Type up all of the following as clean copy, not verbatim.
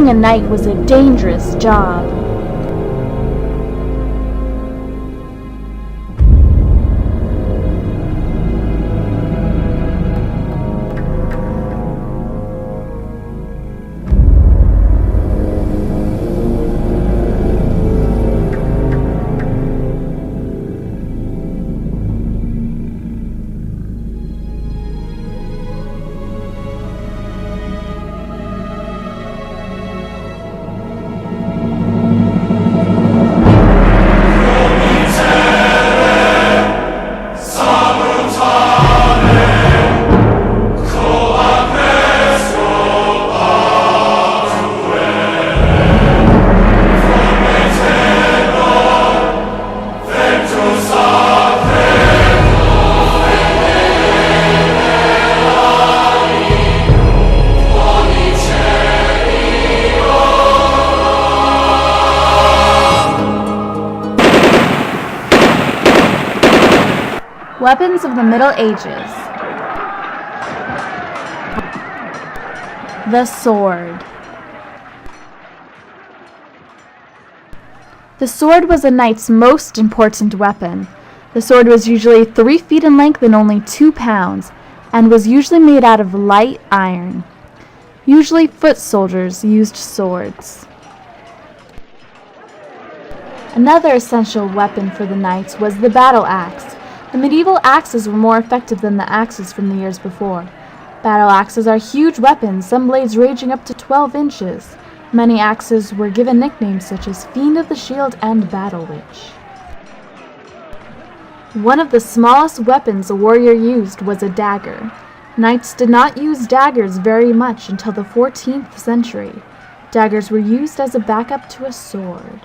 being a knight was a dangerous job. Weapons of the Middle Ages. The sword. The sword was a knight's most important weapon. The sword was usually 3 feet in length and only 2 pounds, and was usually made out of light iron. Usually foot soldiers used swords. Another essential weapon for the knights was the battle axe. The medieval axes were more effective than the axes from the years before. Battle axes are huge weapons, some blades ranging up to 12 inches. Many axes were given nicknames such as Fiend of the Shield and Battle Witch. One of the smallest weapons a warrior used was a dagger. Knights did not use daggers very much until the 14th century. Daggers were used as a backup to a sword.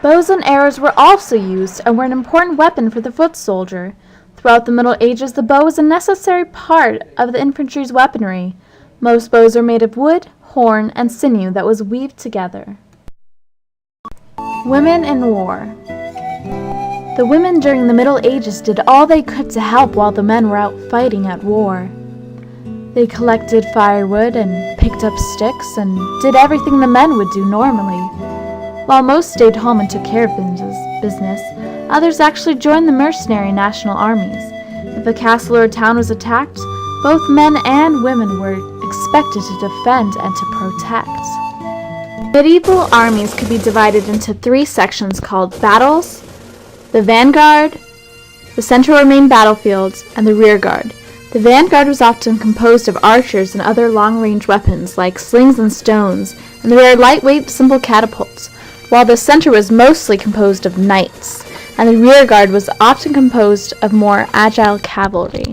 Bows and arrows were also used and were an important weapon for the foot soldier. Throughout the Middle Ages, the bow was a necessary part of the infantry's weaponry. Most bows are made of wood, horn, and sinew that was weaved together. Women in war. The women during the Middle Ages did all they could to help while the men were out fighting at war. They collected firewood and picked up sticks and did everything the men would do normally. While most stayed home and took care of business, others actually joined the mercenary national armies. If a castle or a town was attacked, both men and women were expected to defend and to protect. Medieval armies could be divided into 3 sections called battles, the vanguard, the center or main battlefields, and the rear guard. The vanguard was often composed of archers and other long-range weapons like slings and stones, and the rear lightweight, simple catapults, while the center was mostly composed of knights, and the rear guard was often composed of more agile cavalry.